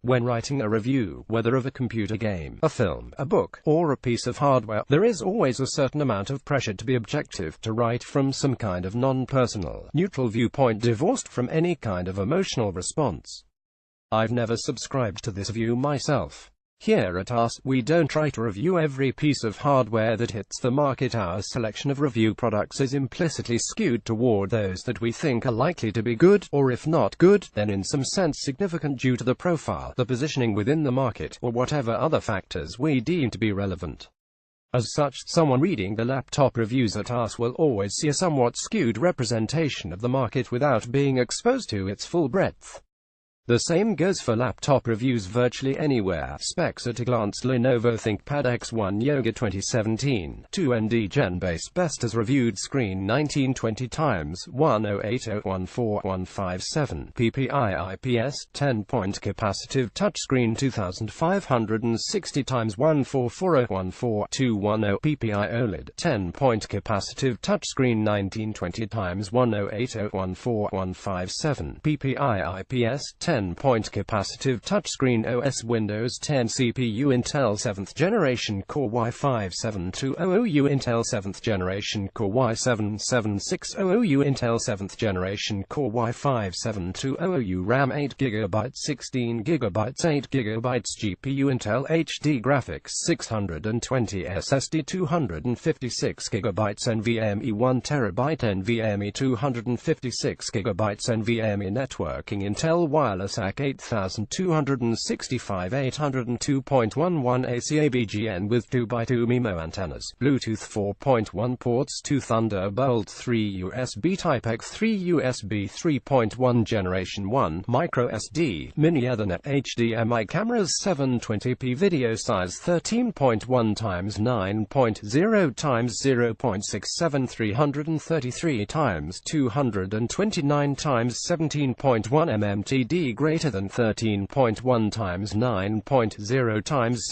When writing a review, whether of a computer game, a film, a book, or a piece of hardware, there is always a certain amount of pressure to be objective, to write from some kind of non-personal, neutral viewpoint divorced from any kind of emotional response. I've never subscribed to this view myself. Here at us, we don't try to review every piece of hardware that hits the market. Our selection of review products is implicitly skewed toward those that we think are likely to be good, or if not good, then in some sense significant due to the profile, the positioning within the market, or whatever other factors we deem to be relevant. As such, someone reading the laptop reviews at us will always see a somewhat skewed representation of the market without being exposed to its full breadth. The same goes for laptop reviews virtually anywhere. Specs at a glance: Lenovo ThinkPad X1 Yoga 2017, 2nd Gen base, best as reviewed, screen 1920 x 1080x14157 ppi IPS, 10-point capacitive touchscreen 2560 x 144014 ppi OLED, 10-point capacitive touchscreen 1920 x 1080x14157 ppi IPS, 10-point capacitive touchscreen OS Windows 10 CPU Intel 7th generation Core i5-7200U Intel 7th generation Core i7-7600U Intel 7th generation Core i5-7200U RAM 8GB 16GB 8GB GPU Intel HD graphics 620 SSD 256GB NVMe 1TB NVMe 256GB NVMe networking Intel wireless AC 8265 802.11 ACABGN with 2x2 MIMO antennas, Bluetooth 4.1 ports, 2 Thunderbolt 3 USB Type-X 3 USB 3.1 Generation 1 micro SD, Mini Ethernet HDMI cameras, 720p video size 13.1 x 9.0 x 0.67 333 x 229 x 17.1 mmTD greater than 13.1 x 9.0 x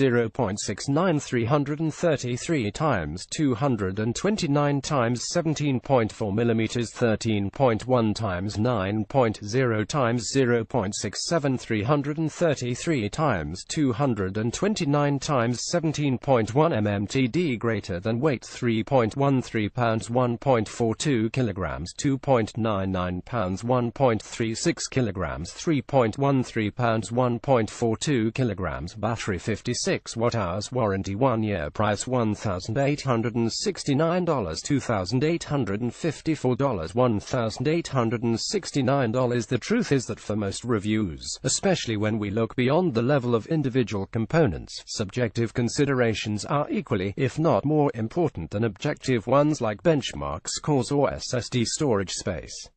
0.69 333 x 229 x 17.4 mm 13.1 x 9.0 x 0.67 333 x 229 x 17.1 mmTD greater than weight 3.13 pounds 1.42 kilograms 2.99 pounds 1.36 kilograms 3.13 pounds 1.42 kilograms battery 56 watt-hours warranty 1 year price $1,869 $2,854 $1,869 The truth is that for most reviews, especially when we look beyond the level of individual components, subjective considerations are equally, if not more important than objective ones like benchmarks, cores or SSD storage space.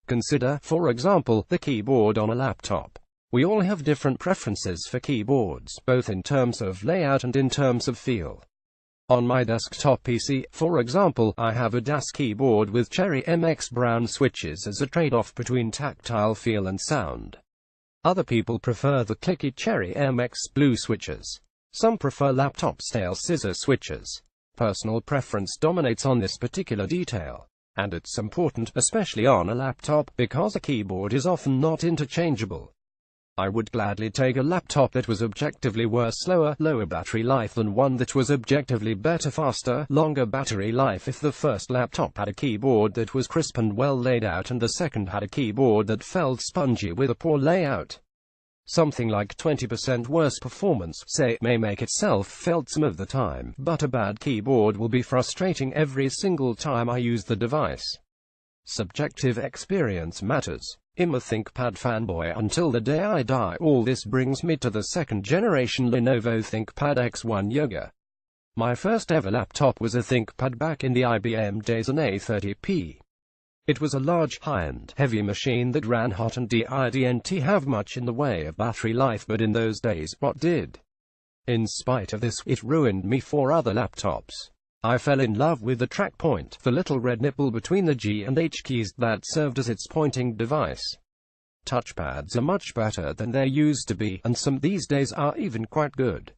Consider, for example, the keyboard on a laptop. We all have different preferences for keyboards, both in terms of layout and in terms of feel. On my desktop PC, for example, I have a DAS keyboard with Cherry MX brown switches as a trade-off between tactile feel and sound. Other people prefer the clicky Cherry MX blue switches. Some prefer laptop-style scissor switches. Personal preference dominates on this particular detail. And it's important, especially on a laptop, because a keyboard is often not interchangeable. I would gladly take a laptop that was objectively worse, slower, lower battery life than one that was objectively better, faster, longer battery life if the first laptop had a keyboard that was crisp and well laid out and the second had a keyboard that felt spongy with a poor layout. Something like 20% worse performance, say, may make itself felt some of the time, but a bad keyboard will be frustrating every single time I use the device. Subjective experience matters. I'm a ThinkPad fanboy until the day I die. All this brings me to the second generation Lenovo ThinkPad X1 Yoga. My first ever laptop was a ThinkPad back in the IBM days, an A30P. It was a large, high-end, heavy machine that ran hot and didn't have much in the way of battery life, but in those days, what did? In spite of this, it ruined me for other laptops. I fell in love with the track point, the little red nipple between the G and H keys that served as its pointing device. Touchpads are much better than they used to be, and some these days are even quite good.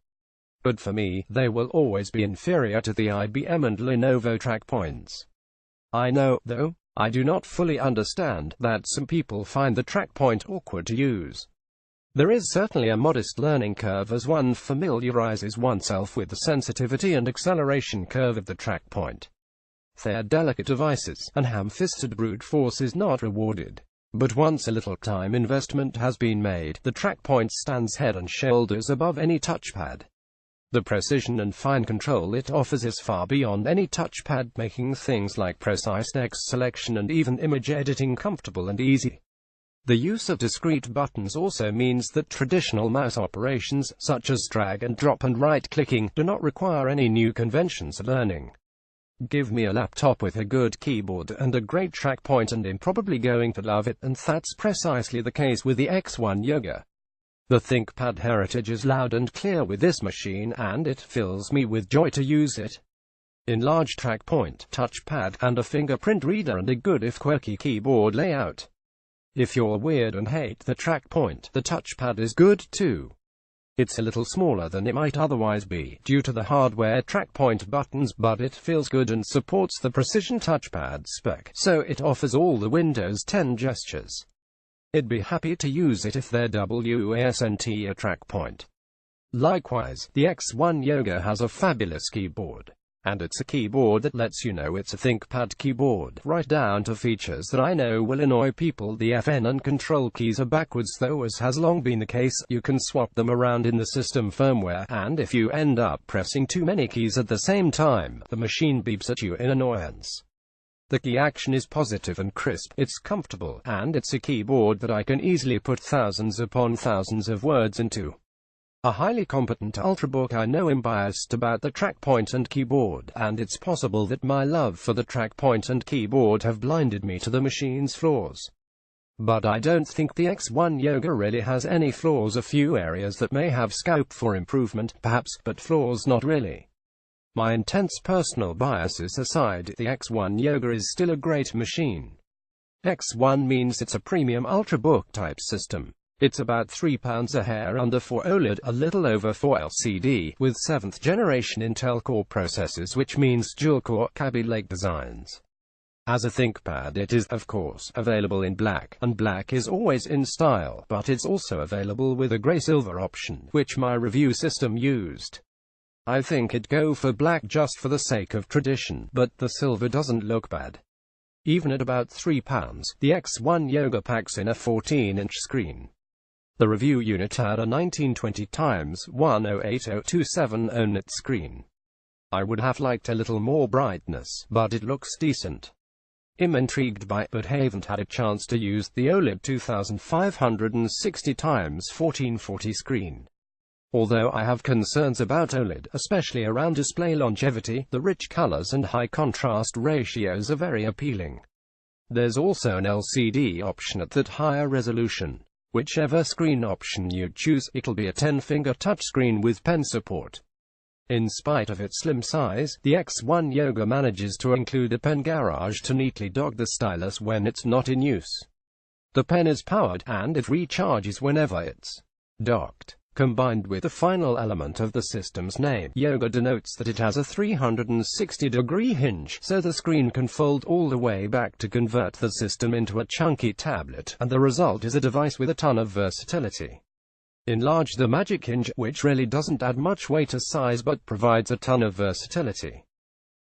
But for me, they will always be inferior to the IBM and Lenovo track points. I know, though, I do not fully understand that some people find the track point awkward to use. There is certainly a modest learning curve as one familiarizes oneself with the sensitivity and acceleration curve of the track point. They're delicate devices, and ham-fisted brute force is not rewarded. But once a little time investment has been made, the track point stands head and shoulders above any touchpad. The precision and fine control it offers is far beyond any touchpad, making things like precise text selection and even image editing comfortable and easy. The use of discrete buttons also means that traditional mouse operations, such as drag and drop and right-clicking, do not require any new conventions of learning. Give me a laptop with a good keyboard and a great track point and I'm probably going to love it, and that's precisely the case with the X1 Yoga. The ThinkPad heritage is loud and clear with this machine, and it fills me with joy to use it. Enlarged track point, touchpad, and a fingerprint reader and a good if quirky keyboard layout. If you're weird and hate the track point, the touchpad is good too. It's a little smaller than it might otherwise be, due to the hardware track point buttons, but it feels good and supports the precision touchpad spec, so it offers all the Windows 10 gestures. I'd be happy to use it if there wasn't a track point. Likewise, the X1 Yoga has a fabulous keyboard. And it's a keyboard that lets you know it's a ThinkPad keyboard, right down to features that I know will annoy people. The FN and control keys are backwards, though, as has long been the case. You can swap them around in the system firmware, and if you end up pressing too many keys at the same time, the machine beeps at you in annoyance. The key action is positive and crisp, it's comfortable, and it's a keyboard that I can easily put thousands upon thousands of words into. A highly competent ultrabook. I know I'm biased about the track point and keyboard, and it's possible that my love for the track point and keyboard have blinded me to the machine's flaws. But I don't think the X1 Yoga really has any flaws. A few areas that may have scope for improvement, perhaps, but flaws not really. My intense personal biases aside, the X1 Yoga is still a great machine. X1 means it's a premium ultrabook type system. It's about £3 a hair under for OLED, a little over for LCD, with 7th generation Intel Core processors, which means dual-core Kaby Lake designs. As a ThinkPad it is, of course, available in black, and black is always in style, but it's also available with a grey-silver option, which my review system used. I think it'd go for black just for the sake of tradition, but the silver doesn't look bad. Even at about £3, the X1 Yoga packs in a 14-inch screen. The review unit had a 1920x108027 ONET screen. I would have liked a little more brightness, but it looks decent. I'm intrigued by it, but haven't had a chance to use the OLED 2560x1440 screen. Although I have concerns about OLED, especially around display longevity, the rich colors and high contrast ratios are very appealing. There's also an LCD option at that higher resolution. Whichever screen option you choose, it'll be a 10-finger touchscreen with pen support. In spite of its slim size, the X1 Yoga manages to include a pen garage to neatly dock the stylus when it's not in use. The pen is powered, and it recharges whenever it's docked. Combined with the final element of the system's name, Yoga denotes that it has a 360-degree hinge, so the screen can fold all the way back to convert the system into a chunky tablet, and the result is a device with a ton of versatility. Enlarge the magic hinge, which really doesn't add much weight as size but provides a ton of versatility.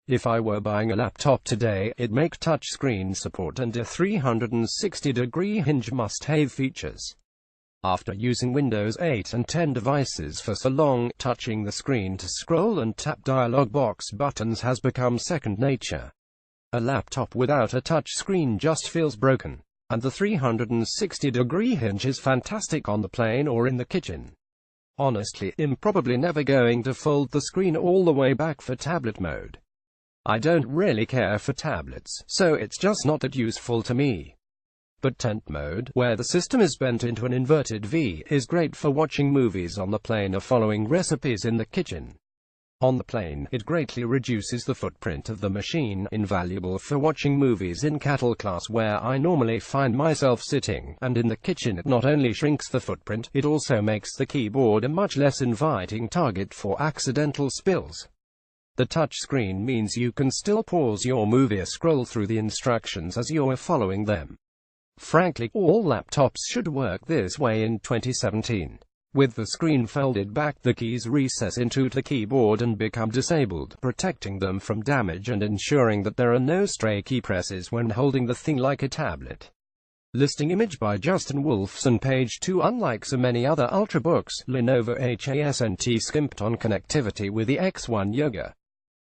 If I were buying a laptop today, it'd make touchscreen support and a 360-degree hinge must-have features. After using Windows 8 and 10 devices for so long, touching the screen to scroll and tap dialog box buttons has become second nature. A laptop without a touch screen just feels broken, and the 360-degree hinge is fantastic on the plane or in the kitchen. Honestly, I'm probably never going to fold the screen all the way back for tablet mode. I don't really care for tablets, so it's just not that useful to me. But tent mode, where the system is bent into an inverted V, is great for watching movies on the plane or following recipes in the kitchen. On the plane, it greatly reduces the footprint of the machine, invaluable for watching movies in cattle class where I normally find myself sitting, and in the kitchen it not only shrinks the footprint, it also makes the keyboard a much less inviting target for accidental spills. The touch screen means you can still pause your movie or scroll through the instructions as you're following them. Frankly, all laptops should work this way in 2017. With the screen folded back, the keys recess into the keyboard and become disabled, protecting them from damage and ensuring that there are no stray key presses when holding the thing like a tablet. Listing image by Justin Wolfson, page 2. Unlike so many other ultrabooks, Lenovo hasn't skimped on connectivity with the X1 Yoga.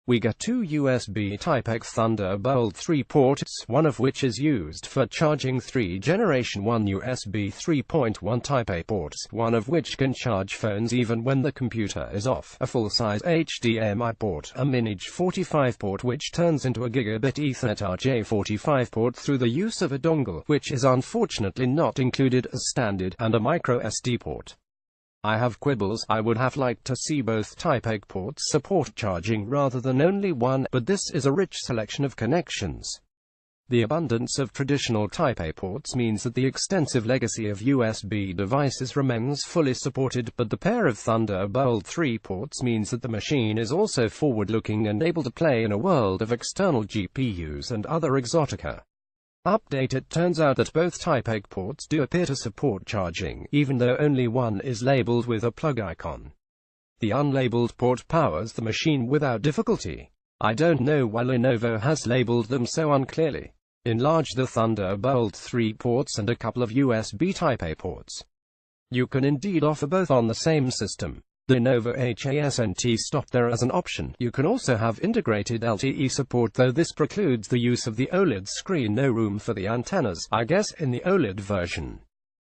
We get two USB Type-X Thunderbolt 3 ports, one of which is used for charging 3 Generation 1 USB 3.1 Type-A ports, one of which can charge phones even when the computer is off, a full-size HDMI port, a mini-45 port which turns into a gigabit Ethernet RJ45 port through the use of a dongle, which is unfortunately not included as standard, and a micro SD port. I have quibbles. I would have liked to see both Type-A ports support charging rather than only one, but this is a rich selection of connections. The abundance of traditional Type-A ports means that the extensive legacy of USB devices remains fully supported, but the pair of Thunderbolt 3 ports means that the machine is also forward-looking and able to play in a world of external GPUs and other exotica. Update. It turns out that both Type-A ports do appear to support charging, even though only one is labeled with a plug icon. The unlabeled port powers the machine without difficulty. I don't know why Lenovo has labeled them so unclearly. Enlarge the Thunderbolt 3 ports and a couple of USB Type-A ports. You can indeed offer both on the same system. Lenovo hasn't stopped there as an option. You can also have integrated LTE support, though this precludes the use of the OLED screen. No room for the antennas, I guess, in the OLED version.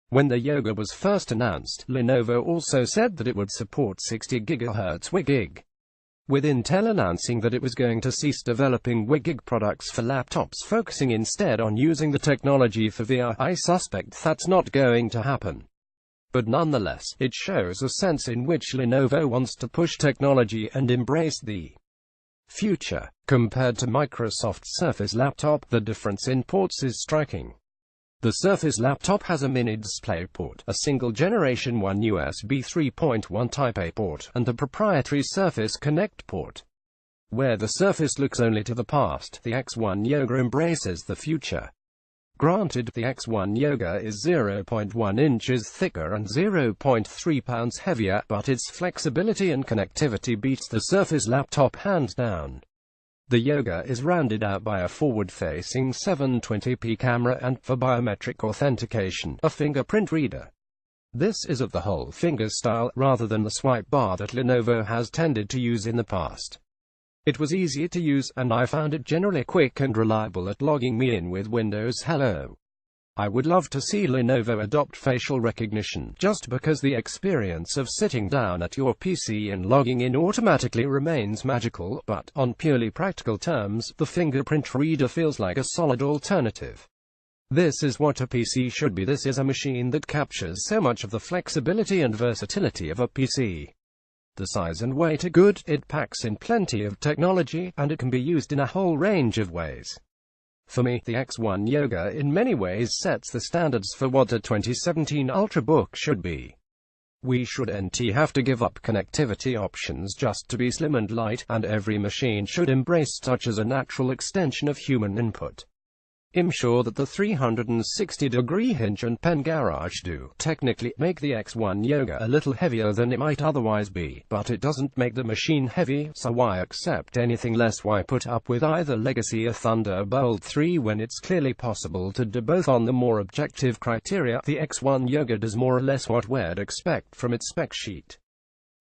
When the Yoga was first announced, Lenovo also said that it would support 60 GHz WiGig. With Intel announcing that it was going to cease developing WiGig products for laptops, focusing instead on using the technology for VR, I suspect that's not going to happen. But nonetheless, it shows a sense in which Lenovo wants to push technology and embrace the future. Compared to Microsoft's Surface laptop, the difference in ports is striking. The Surface laptop has a mini DisplayPort, a single Generation 1 USB 3.1 Type-A port, and the proprietary Surface Connect port. Where the Surface looks only to the past, the X1 Yoga embraces the future. Granted, the X1 Yoga is 0.1 inches thicker and 0.3 pounds heavier, but its flexibility and connectivity beats the Surface laptop hands down. The Yoga is rounded out by a forward-facing 720p camera and, for biometric authentication, a fingerprint reader. This is of the whole finger style, rather than the swipe bar that Lenovo has tended to use in the past. It was easy to use, and I found it generally quick and reliable at logging me in with Windows Hello. I would love to see Lenovo adopt facial recognition, just because the experience of sitting down at your PC and logging in automatically remains magical, but, on purely practical terms, the fingerprint reader feels like a solid alternative. This is what a PC should be. This is a machine that captures so much of the flexibility and versatility of a PC. The size and weight are good, it packs in plenty of technology, and it can be used in a whole range of ways. For me, the X1 Yoga in many ways sets the standards for what a 2017 Ultrabook should be. We shouldn't have to give up connectivity options just to be slim and light, and every machine should embrace touch as a natural extension of human input. I'm sure that the 360-degree hinge and pen garage do technically make the X1 Yoga a little heavier than it might otherwise be, but it doesn't make the machine heavy, so why accept anything less? Why put up with either legacy or Thunderbolt 3 when it's clearly possible to do both? On the more objective criteria, the X1 Yoga does more or less what we'd expect from its spec sheet.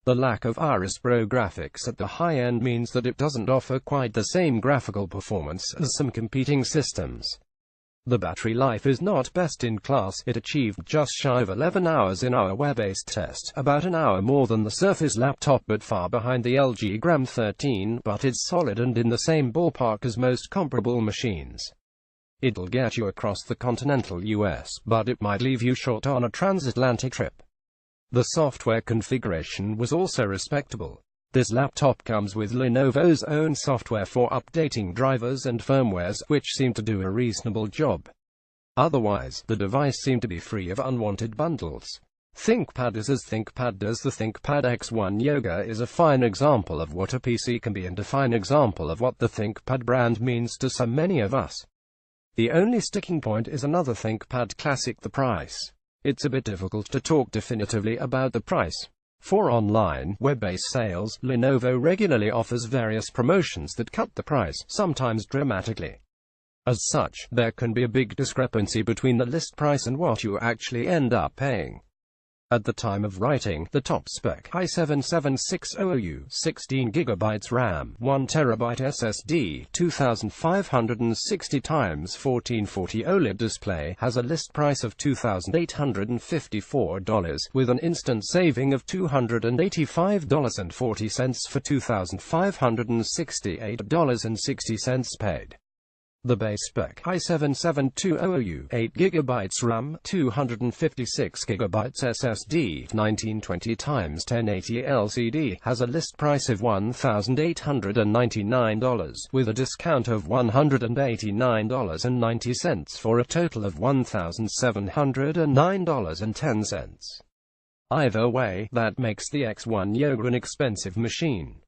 The lack of Iris Pro graphics at the high end means that it doesn't offer quite the same graphical performance as some competing systems. The battery life is not best in class. It achieved just shy of 11 hours in our web-based test, about an hour more than the Surface laptop but far behind the LG Gram 13, but it's solid and in the same ballpark as most comparable machines. It'll get you across the continental US, but it might leave you short on a transatlantic trip. The software configuration was also respectable. This laptop comes with Lenovo's own software for updating drivers and firmwares, which seem to do a reasonable job. Otherwise, the device seemed to be free of unwanted bundles. ThinkPad is as ThinkPad does. The ThinkPad X1 Yoga is a fine example of what a PC can be and a fine example of what the ThinkPad brand means to so many of us. The only sticking point is another ThinkPad classic, the price. It's a bit difficult to talk definitively about the price. For online, web-based sales, Lenovo regularly offers various promotions that cut the price, sometimes dramatically. As such, there can be a big discrepancy between the list price and what you actually end up paying. At the time of writing, the top spec i7-7600U, 16GB RAM, 1TB SSD, 2560x1440 OLED display, has a list price of $2,854, with an instant saving of $285.40 for $2,568.60 paid. The base spec i7-7200U, 8GB RAM, 256GB SSD, 1920x1080 LCD, has a list price of $1,899, with a discount of $189.90 for a total of $1,709.10. Either way, that makes the X1 Yoga an expensive machine.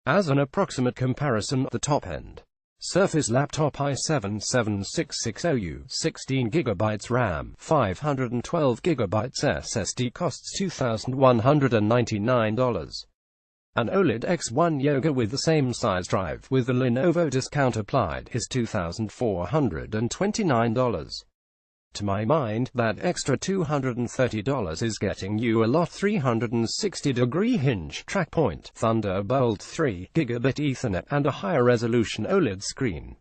As an approximate comparison, the top end Surface laptop i7-7660U, 16GB RAM, 512GB SSD costs $2,199. An OLED X1 Yoga with the same size drive, with the Lenovo discount applied, is $2,429. To my mind, that extra $230 is getting you a lot. 360-degree hinge, track point, Thunderbolt 3, gigabit Ethernet, and a higher resolution OLED screen.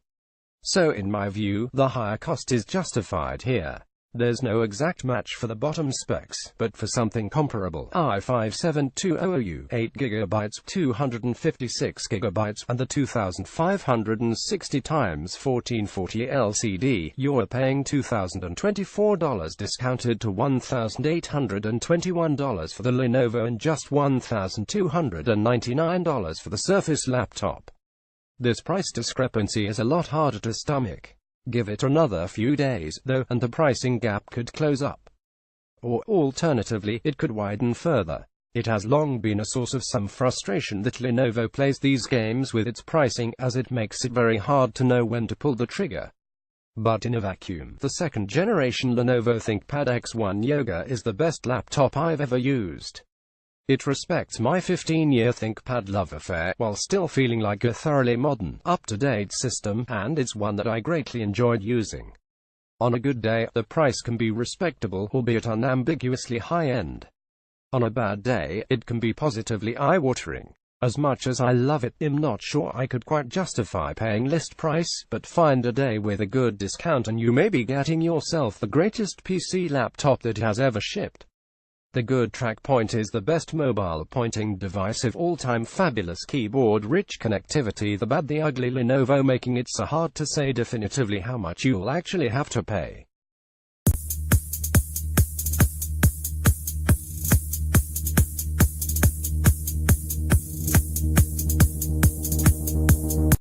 So in my view, the higher cost is justified here. There's no exact match for the bottom specs, but for something comparable, i5-7200U, 8GB, 256GB, and the 2560x1440 LCD, you're paying $2,024 discounted to $1,821 for the Lenovo and just $1,299 for the Surface laptop. This price discrepancy is a lot harder to stomach. Give it another few days, though, and the pricing gap could close up. Or, alternatively, it could widen further. It has long been a source of some frustration that Lenovo plays these games with its pricing, as it makes it very hard to know when to pull the trigger. But in a vacuum, the second-generation Lenovo ThinkPad X1 Yoga is the best laptop I've ever used. It respects my 15-year ThinkPad love affair, while still feeling like a thoroughly modern, up-to-date system, and it's one that I greatly enjoyed using. On a good day, the price can be respectable, albeit unambiguously high-end. On a bad day, it can be positively eye-watering. As much as I love it, I'm not sure I could quite justify paying list price, but find a day with a good discount and you may be getting yourself the greatest PC laptop that has ever shipped. The good track point is the best mobile pointing device of all time, fabulous keyboard-rich connectivity, the bad the ugly Lenovo, making it so hard to say definitively how much you'll actually have to pay.